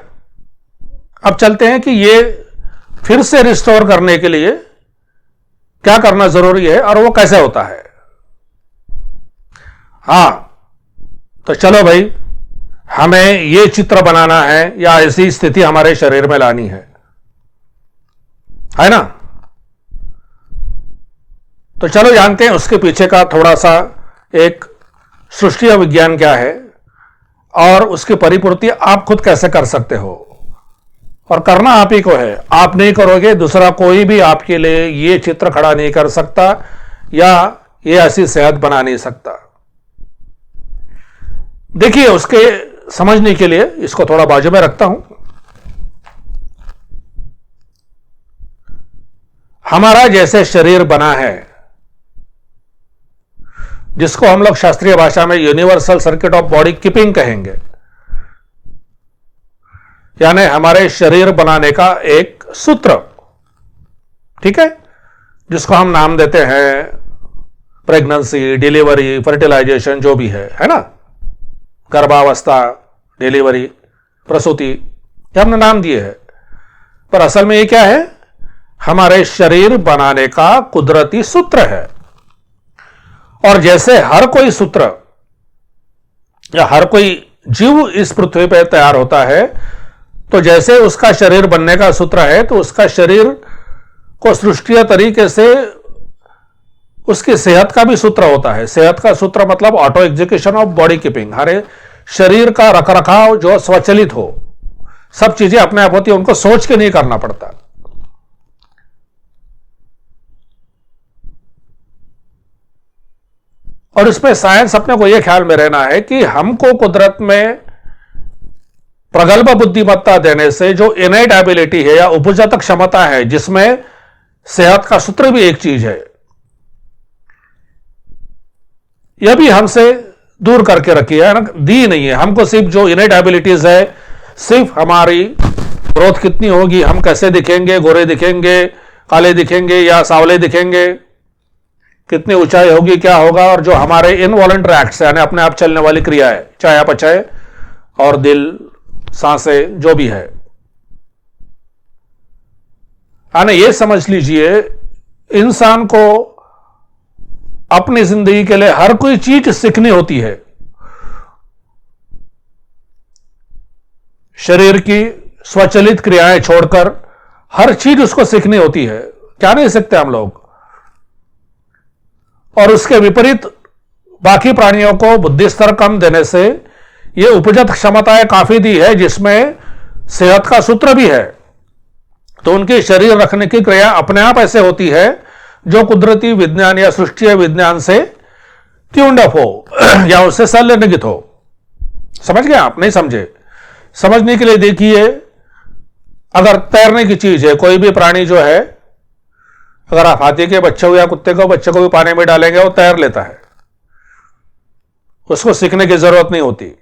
अब चलते हैं कि ये फिर से रिस्टोर करने के लिए क्या करना जरूरी है और वो कैसे होता है। हां, तो चलो भाई, हमें ये चित्र बनाना है या ऐसी स्थिति हमारे शरीर में लानी है ना। तो चलो जानते हैं उसके पीछे का थोड़ा सा एक सृष्टि विज्ञान क्या है और उसकी परिपूर्ति आप खुद कैसे कर सकते हो। और करना आप ही को है, आप नहीं करोगे दूसरा कोई भी आपके लिए ये चित्र खड़ा नहीं कर सकता या ये ऐसी सेहत बना नहीं सकता। देखिए, उसके समझने के लिए इसको थोड़ा बाजू में रखता हूं। हमारा जैसे शरीर बना है, जिसको हम लोग शास्त्रीय भाषा में universal circuit of body keeping कहेंगे, यानी हमारे शरीर बनाने का एक सूत्र, ठीक है, जिसको हम नाम देते हैं प्रेगनेंसी, डिलीवरी, फर्टिलाइजेशन, जो भी है ना, गर्भावस्था, डिलीवरी, प्रसूति, ये हमने नाम दिए हैं। पर असल में ये क्या है? हमारे शरीर बनाने का कुदरती सूत्र है। और जैसे हर कोई सूत्र या हर कोई जीव इस पृथ्वी पर तैयार होता है, तो जैसे उसका शरीर बनने का सूत्र है, तो उसका शरीर को सृष्टीय तरीके से उसकी सेहत का भी सूत्र होता है। सेहत का सूत्र मतलब auto execution of body keeping, हरे शरीर का रखरखाव जो स्वचालित हो, सब चीजें अपने आप होती है, उनको सोच के नहीं करना पड़ता। और इसमें साइंस अपने को यह ख्याल में रहना है कि हमको कुदरत में प्रगल्भ बुद्धिमत्ता देने से जो इनेट एबिलिटी है या उपजत क्षमता है, जिसमें सेहत का सूत्र भी एक चीज है, यह भी हमसे दूर करके रखी है ना, दी नहीं है हमको। सिर्फ जो इनेट एबिलिटीज है, सिर्फ हमारी ग्रोथ कितनी होगी, हम कैसे दिखेंगे, गोरे दिखेंगे, काले दिखेंगे या सांवले दिखेंगे, कितनी ऊंचाई होगी, क्या होगा, और जो हमारे इनवॉलंटरी एक्ट्स यानी अपने आप चलने वाली क्रियाएं, चयापचय और दिल, सांसें, जो भी है, यानी ये समझ लीजिए इंसान को अपनी जिंदगी के लिए हर कोई चीज सीखनी होती है। शरीर की स्वचालित क्रियाएं छोड़कर हर चीज उसको सीखनी होती है। क्या नहीं सीखते हम लोग? और उसके विपरीत बाकी प्राणियों को बुद्धि स्तर कम देने से ये उपजत क्षमताएं काफी दी है, जिसमें सेहत का सूत्र भी है। तो उनके शरीर रखने की क्रिया अपने आप ऐसे होती है जो कुदरती विज्ञान या सृष्टीय विज्ञान से ट्यून्ड अप हो या उससे संलग्नित हो। समझ गए आप? नहीं समझे? समझने के लिए देखिए, अगर तैरने की चीज है, कोई भी प्राणी जो है, अगर आप हाथी के बच्चे को या कुत्ते को बच्चे को भी पानी में डालेंगे, वो तैर लेता है, उसको सीखने की जरूरत नहीं होती।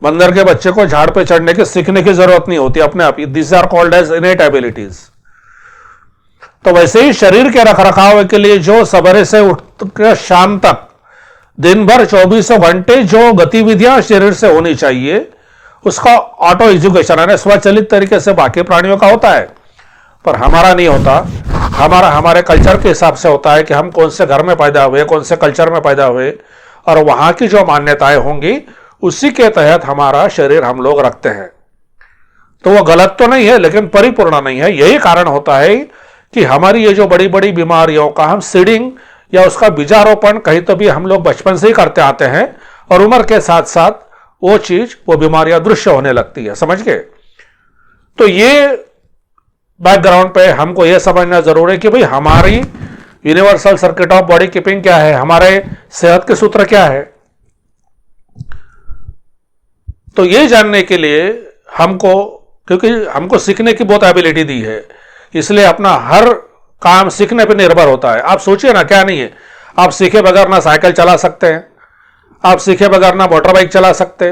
बंदर के बच्चे को झाड़ पे चढ़ने की सीखने की जरूरत नहीं होती, अपने आप ही। This are called as innate abilities. तो वैसे ही शरीर के रखरखाव के लिए जो सवेरे से उठकर शाम तक दिन भर 24 घंटे जो गतिविधियां शरीर से होनी चाहिए, उसका ऑटो एजुकेशन है, स्वचालित तरीके से बाकी प्राणियों का होता है, पर हमारा नहीं होता। हमारा हमारे कल्चर के हिसाब से होता है कि हम कौन से घर में पैदा हुए, कौन से कल्चर में पैदा हुए, और वहां की जो मान्यताएं होंगी उसी के तहत हमारा शरीर हम लोग रखते हैं। तो वो गलत तो नहीं है, लेकिन परिपूर्ण नहीं है। यही कारण होता है कि हमारी ये जो बड़ी बड़ी बीमारियों का हम सीडिंग या उसका बीजारोपण कहीं तो भी हम लोग बचपन से ही करते आते हैं, और उम्र के साथ साथ वो चीज, वो बीमारियां दृश्य होने लगती है। समझ गए? तो ये बैकग्राउंड पे हमको यह समझना जरूरी है कि भाई हमारी universal circuit of body keeping क्या है, हमारे सेहत के सूत्र क्या है। तो ये जानने के लिए हमको, क्योंकि हमको सीखने की बहुत एबिलिटी दी है, इसलिए अपना हर काम सीखने पर निर्भर होता है। आप सोचिए ना, क्या नहीं है, आप सीखे बगैर ना साइकिल चला सकते हैं, आप सीखे बगैर ना मोटर बाइक चला सकते,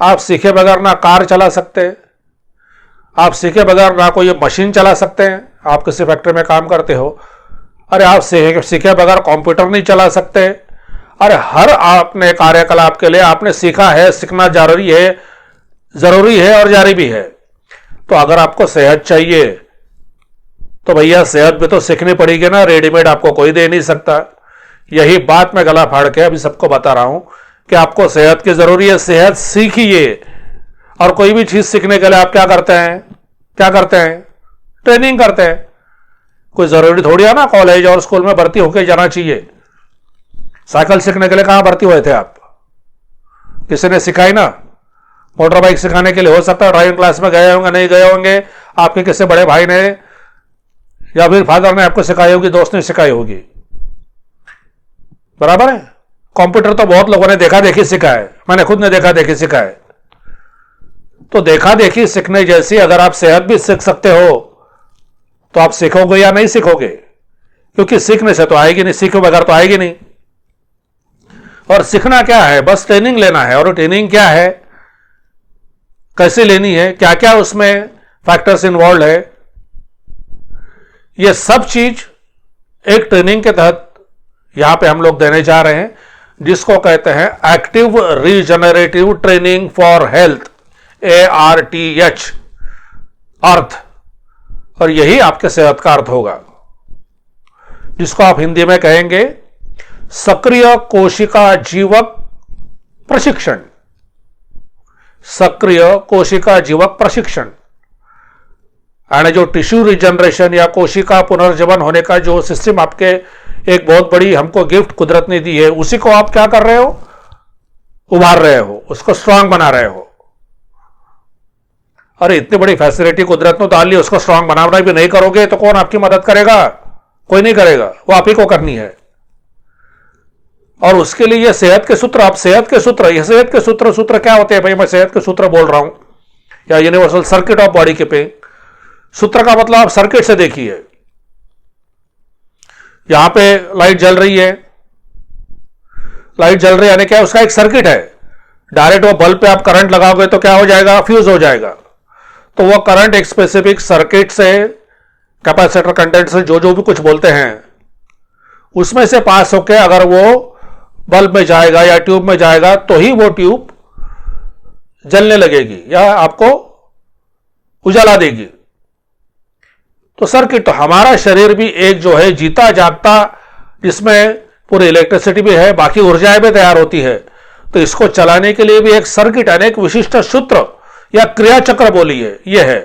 आप सीखे बगैर ना कार चला सकते, आप सीखे बगैर ना कोई मशीन चला सकते हैं। आप किसी फैक्ट्री में काम करते हो, अरे आप सीखे बगैर कंप्यूटर नहीं चला सकते। अरे हर आपने कार्यकलाप के लिए आपने सीखा है, सीखना जरूरी है और जारी भी है। तो अगर आपको सेहत चाहिए तो भैया सेहत भी तो सीखनी पड़ेगी ना, रेडीमेड आपको कोई दे नहीं सकता। यही बात मैं गला फाड़ के अभी सबको बता रहा हूं कि आपको सेहत की जरूरी है, सेहत सीखिए। और कोई भी चीज सीखने के लिए आप क्या करते हैं? ट्रेनिंग करते हैं। कोई जरूरी थोड़ी है ना कॉलेज और स्कूल में भर्ती होकर जाना चाहिए। साइकिल सीखने के लिए कहां भर्ती हुए थे आप? किसी ने सिखाई ना। मोटर बाइक सिखाने के लिए हो सकता है ड्राइविंग क्लास में गए होंगे, नहीं गए होंगे, आपके किसी बड़े भाई ने या फिर फादर ने आपको सिखाई होगी, दोस्त ने सिखाई होगी, बराबर है। कंप्यूटर तो बहुत लोगों ने देखा देखी सीखा है, मैंने खुद ने देखा देखी सीखा है। तो देखा देखी सीखने जैसी अगर आप सेहत भी सीख सकते हो तो आप सीखोगे या नहीं सीखोगे? क्योंकि सीखने से तो आएगी नहीं, सीखे बगैर तो आएगी नहीं। और सीखना क्या है? बस ट्रेनिंग लेना है। और ट्रेनिंग क्या है, कैसे लेनी है, क्या क्या उसमें फैक्टर्स इन्वॉल्व है, ये सब चीज एक ट्रेनिंग के तहत यहां पे हम लोग देने जा रहे हैं, जिसको कहते हैं active regenerative training for health, ARTH, अर्थ। और यही आपके सेहत का अर्थ होगा, जिसको आप हिंदी में कहेंगे सक्रिय कोशिका जीवक प्रशिक्षण। सक्रिय कोशिका जीवक प्रशिक्षण यानी जो टिश्यू रिजनरेशन या कोशिका पुनर्जीवन होने का जो सिस्टम आपके एक बहुत बड़ी हमको गिफ्ट कुदरत ने दी है, उसी को आप क्या कर रहे हो? उभार रहे हो, उसको स्ट्रांग बना रहे हो। अरे इतनी बड़ी फैसिलिटी कुदरत ने डाल ली, उसको स्ट्रांग बनाना भी नहीं करोगे तो कौन आपकी मदद करेगा? कोई नहीं करेगा, वो आप ही को करनी है। और उसके लिए ये सेहत के सूत्र, आप सेहत के सूत्र, ये सेहत के सूत्र क्या होते हैं भाई? मैं सेहत के सूत्र बोल रहा हूं, या universal circuit of body keeping. सूत्र का मतलब आप सर्किट से देखिए। यहां पे लाइट जल रही है, लाइट जल रही है यानी क्या? उसका एक सर्किट है। डायरेक्ट वो बल्ब पे आप करंट लगाओगे तो क्या हो जाएगा? फ्यूज हो जाएगा। तो वो करंट एक स्पेसिफिक सर्किट से, कैपेसिटर कंटेंट से, जो भी कुछ बोलते हैं, उसमें से पास होकर अगर वो बल्ब में जाएगा या ट्यूब में जाएगा तो ही वो ट्यूब जलने लगेगी या आपको उजाला देगी। तो सर्किट, तो हमारा शरीर भी एक जो है जीता जागता, जिसमें पूरी इलेक्ट्रिसिटी भी है, बाकी ऊर्जाएं भी तैयार होती है। तो इसको चलाने के लिए भी एक सर्किट यानी एक विशिष्ट सूत्र या क्रिया चक्र बोलिए, यह है।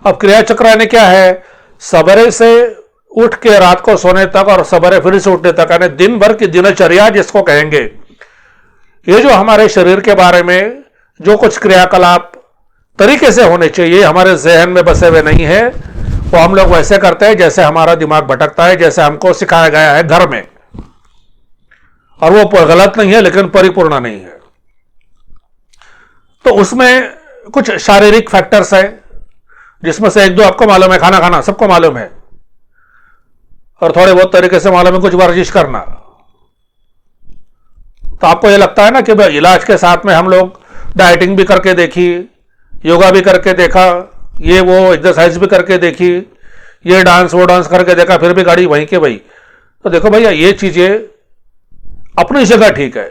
अब क्रिया चक्र यानी क्या है? सवेरे से उठ के रात को सोने तक और सवेरे फिर से उठने तक, यानी दिन भर की दिनचर्या जिसको कहेंगे। ये जो हमारे शरीर के बारे में जो कुछ क्रियाकलाप तरीके से होने चाहिए हमारे जहन में बसे हुए नहीं है, वो हम लोग वैसे करते हैं जैसे हमारा दिमाग भटकता है, जैसे हमको सिखाया गया है घर में। और वो गलत नहीं है लेकिन परिपूर्ण नहीं है। तो उसमें कुछ शारीरिक फैक्टर्स है, जिसमें से एक दो आपको मालूम है। खाना खाना सबको मालूम है, और थोड़े बहुत तरीके से मालूम है कुछ वर्जिश करना। तो आपको यह लगता है ना कि भाई इलाज के साथ में हम लोग डाइटिंग भी करके देखी, योगा भी करके देखा, ये वो एक्सरसाइज भी करके देखी, ये डांस वो डांस करके देखा, फिर भी गाड़ी वहीं के वही। तो देखो भैया, ये चीजें अपनी जगह ठीक है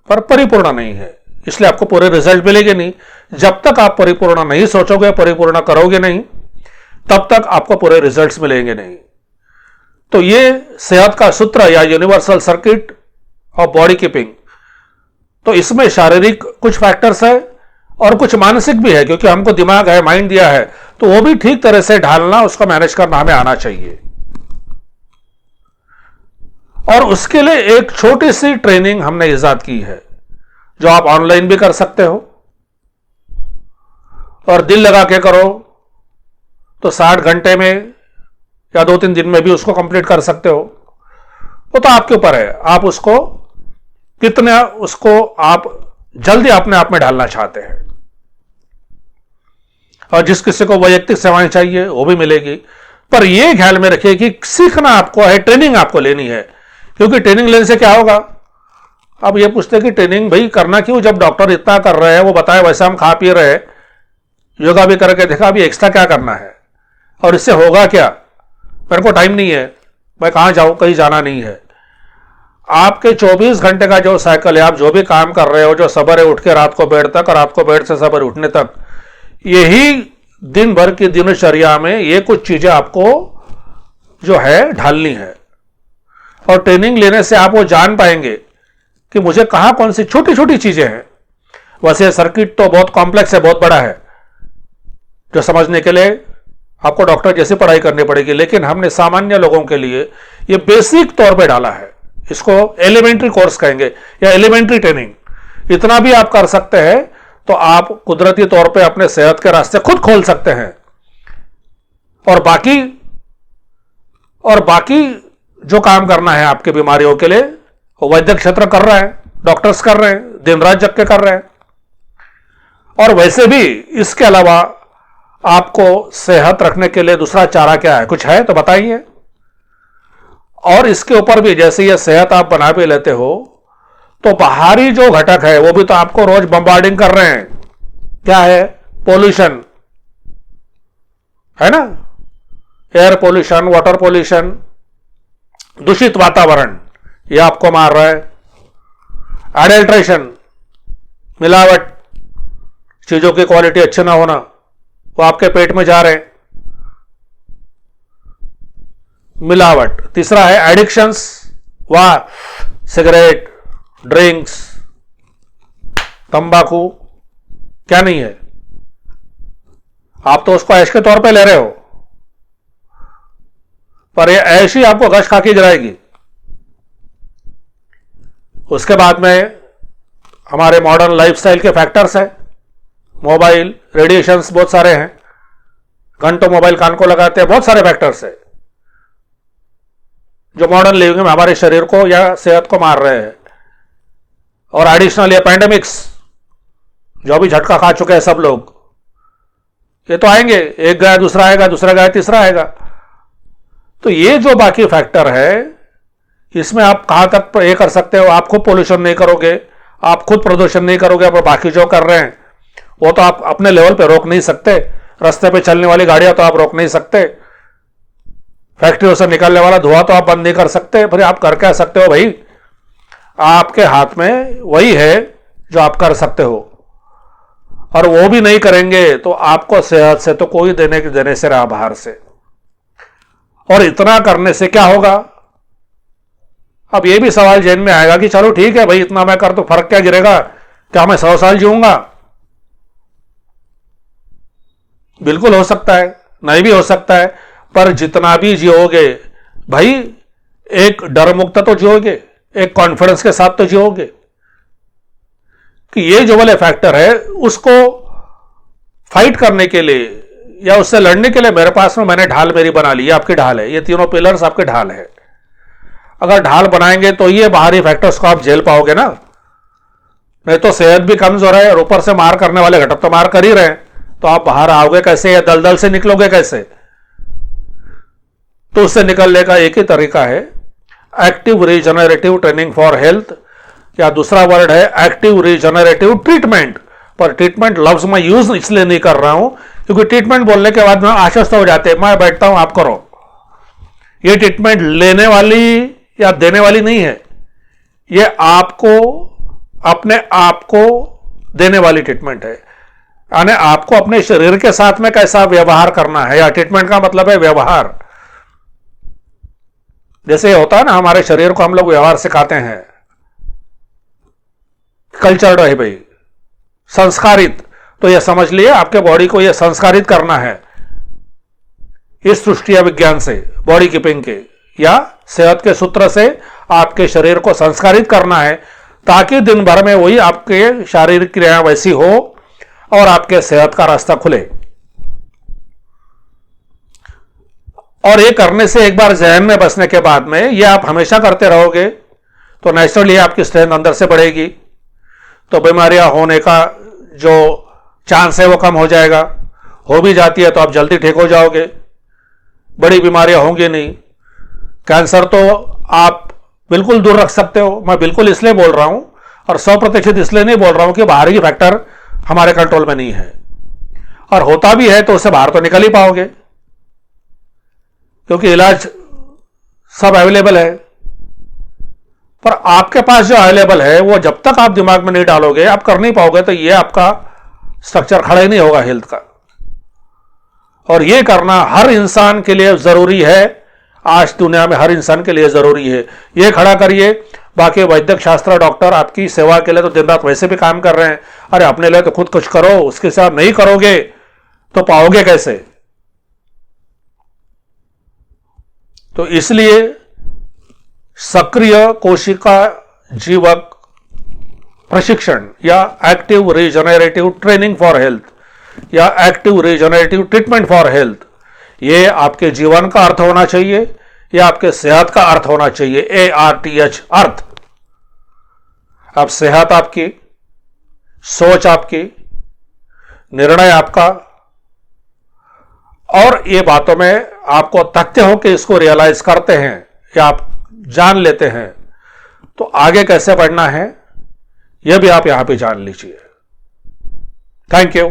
पर परिपूर्ण नहीं है, इसलिए आपको पूरे रिजल्ट मिलेंगे नहीं। जब तक आप परिपूर्ण नहीं सोचोगे, परिपूर्ण करोगे नहीं, तब तक आपको पूरे रिजल्ट्स मिलेंगे नहीं। तो ये सेहत का सूत्र या universal circuit of body keeping, तो इसमें शारीरिक कुछ फैक्टर्स है और कुछ मानसिक भी है, क्योंकि हमको दिमाग है, माइंड दिया है, तो वो भी ठीक तरह से ढालना, उसको मैनेज करना हमें आना चाहिए। और उसके लिए एक छोटी सी ट्रेनिंग हमने इजाद की है, जो आप ऑनलाइन भी कर सकते हो और दिल लगा के करो तो 60 घंटे में या 2-3 दिन में भी उसको कंप्लीट कर सकते हो। वो तो आपके ऊपर है, आप उसको कितना, उसको आप जल्दी अपने आप में डालना चाहते हैं। और जिस किसी को वैयक्तिक सेवाएं चाहिए वो भी मिलेगी, पर यह ख्याल में रखिए कि सीखना आपको है, ट्रेनिंग आपको लेनी है। क्योंकि ट्रेनिंग लेने से क्या होगा, अब ये पूछते कि ट्रेनिंग भाई करना क्यों, जब डॉक्टर इतना कर रहे हैं, वो बताए वैसे हम खा पी रहे हैं, योगा भी करके देखा, अभी एक्स्ट्रा क्या करना है और इससे होगा क्या? मेरे को टाइम नहीं है, मैं कहाँ जाऊँ, कहीं जाना नहीं है। आपके 24 घंटे का जो साइकिल है, आप जो भी काम कर रहे हो, जो सवेरे उठ के रात को बेड तक और रात को बेड से सवेरे उठने तक, यही दिन भर की दिनचर्या में ये कुछ चीजें आपको जो है ढालनी है। और ट्रेनिंग लेने से आप वो जान पाएंगे कि मुझे कहां कौन सी छोटी छोटी चीजें हैं। वैसे सर्किट तो बहुत कॉम्प्लेक्स है, बहुत बड़ा है, जो समझने के लिए आपको डॉक्टर जैसी पढ़ाई करनी पड़ेगी, लेकिन हमने सामान्य लोगों के लिए ये बेसिक तौर पे डाला है। इसको एलिमेंट्री कोर्स कहेंगे या एलिमेंट्री ट्रेनिंग। इतना भी आप कर सकते हैं तो आप कुदरती तौर पे अपने सेहत के रास्ते खुद खोल सकते हैं। और बाकी जो काम करना है आपकी बीमारियों के लिए, वो वैद्य क्षेत्र कर रहा है, डॉक्टर्स कर रहे हैं, दिन रात जग के कर रहे हैं। और वैसे भी इसके अलावा आपको सेहत रखने के लिए दूसरा चारा क्या है, कुछ है तो बताइए। और इसके ऊपर भी जैसे ये सेहत आप बना भी लेते हो, तो बाहरी जो घटक है वो भी तो आपको रोज बम्बार्डिंग कर रहे हैं। क्या है? पोल्यूशन है ना, एयर पोल्यूशन, वाटर पोल्यूशन, दूषित वातावरण, ये आपको मार रहा है। एडल्ट्रेशन, मिलावट, चीजों की क्वालिटी अच्छी ना होना, वो आपके पेट में जा रहे हैं। मिलावट। तीसरा है एडिक्शंस, वाह, सिगरेट, ड्रिंक्स, तंबाकू, क्या नहीं है? आप तो उसको ऐश के तौर पे ले रहे हो, पर ये ऐश ही आपको गश खा के गिराएगी। उसके बाद में हमारे मॉडर्न लाइफस्टाइल के फैक्टर्स हैं, मोबाइल, रेडिएशंस बहुत सारे हैं, घंटों मोबाइल कान को लगाते हैं, बहुत सारे फैक्टर्स हैं जो मॉडर्न लिविंग में हमारे शरीर को या सेहत को मार रहे हैं। और एडिशनल ये पैंडेमिक्स, जो अभी झटका खा चुके हैं सब लोग, ये तो आएंगे, एक गया दूसरा आएगा, दूसरा गया तीसरा आएगा। तो ये जो बाकी फैक्टर है, इसमें आप कहां तक ये कर सकते हो? आप खुद पोल्यूशन नहीं करोगे, आप खुद प्रदूषण नहीं करोगे, पर बाकी जो कर रहे हैं वो तो आप अपने लेवल पे रोक नहीं सकते। रास्ते पे चलने वाली गाड़ियां तो आप रोक नहीं सकते, फैक्ट्रियों से निकलने वाला धुआं तो आप बंद नहीं कर सकते। फिर आप कर क्या सकते हो भाई? आपके हाथ में वही है जो आप कर सकते हो, और वो भी नहीं करेंगे तो आपको सेहत से तो कोई देने से रहा बाहर से। और इतना करने से क्या होगा? अब ये भी सवाल जहन में आएगा कि चलो ठीक है भाई, इतना मैं कर तो फर्क क्या गिरेगा, क्या मैं 100 साल जीऊंगा? बिल्कुल हो सकता है, नहीं भी हो सकता है, पर जितना भी जियोगे भाई, एक डर मुक्त तो जियोगे, एक कॉन्फिडेंस के साथ तो जियोगे कि ये जो वाले फैक्टर है उसको फाइट करने के लिए या उससे लड़ने के लिए मेरे पास में मैंने ढाल मेरी बना ली। आपकी ढाल है, ये तीनों पिलर्स आपके ढाल है। अगर ढाल बनाएंगे तो ये बाहरी फैक्टर्स को आप झेल पाओगे ना, नहीं तो सेहत भी कमजोर है और ऊपर से मार करने वाले घटक तो मार कर ही रहे हैं, तो आप बाहर आओगे कैसे या दलदल से निकलोगे कैसे? तो उससे निकलने का एक ही तरीका है, active regenerative training for health, या दूसरा वर्ड है एक्टिव रीजनरेटिव ट्रीटमेंट। पर ट्रीटमेंट लफ्ज मैं यूज इसलिए नहीं कर रहा हूं क्योंकि ट्रीटमेंट बोलने के बाद में आश्वस्त हो जाते हैं, मैं बैठता हूं आप करो। ये ट्रीटमेंट लेने वाली या देने वाली नहीं है, ये आपको अपने आप को देने वाली ट्रीटमेंट है। यानी आपको अपने शरीर के साथ में कैसा व्यवहार करना है, या ट्रीटमेंट का मतलब है व्यवहार। जैसे होता है ना, हमारे शरीर को हम लोग व्यवहार सिखाते हैं, कल्चर्ड है भाई, संस्कारित। तो यह समझ लिए आपके बॉडी को यह संस्कारित करना है इस सृष्टि या विज्ञान से, बॉडी कीपिंग के या सेहत के सूत्र से आपके शरीर को संस्कारित करना है, ताकि दिन भर में वही आपके शारीरिक क्रिया वैसी हो और आपके सेहत का रास्ता खुले। और ये करने से एक बार जहन में बसने के बाद में ये आप हमेशा करते रहोगे तो नेचुरली आपकी स्ट्रेंथ अंदर से बढ़ेगी, तो बीमारियां होने का जो चांस है वो कम हो जाएगा। हो भी जाती है तो आप जल्दी ठीक हो जाओगे, बड़ी बीमारियां होंगी नहीं। कैंसर तो आप बिल्कुल दूर रख सकते हो। मैं बिल्कुल इसलिए बोल रहा हूं और 100% इसलिए नहीं बोल रहा हूं कि बाहरी फैक्टर हमारे कंट्रोल में नहीं है, और होता भी है तो उससे बाहर तो निकल ही पाओगे, क्योंकि इलाज सब अवेलेबल है। पर आपके पास जो अवेलेबल है वो जब तक आप दिमाग में नहीं डालोगे, आप कर नहीं पाओगे, तो ये आपका स्ट्रक्चर खड़ा ही नहीं होगा हेल्थ का। और ये करना हर इंसान के लिए जरूरी है, आज दुनिया में हर इंसान के लिए जरूरी है। ये खड़ा करिए। बाकी वैद्यक शास्त्र डॉक्टर आपकी सेवा के लिए तो दिन रात वैसे भी काम कर रहे हैं। अरे अपने लिए तो खुद कुछ करो, उसके साथ नहीं करोगे तो पाओगे कैसे? तो इसलिए सक्रिय कोशिका जीवक प्रशिक्षण या active regenerative training for health या active regenerative treatment for health, ये आपके जीवन का अर्थ होना चाहिए, ये आपके सेहत का अर्थ होना चाहिए। ARTH, अर्थ। अब सेहत आपकी, सोच आपकी, निर्णय आपका, और ये बातों में आपको तथ्य हो कि इसको रियलाइज करते हैं या आप जान लेते हैं, तो आगे कैसे बढ़ना है यह भी आप यहां पे जान लीजिए। Thank you.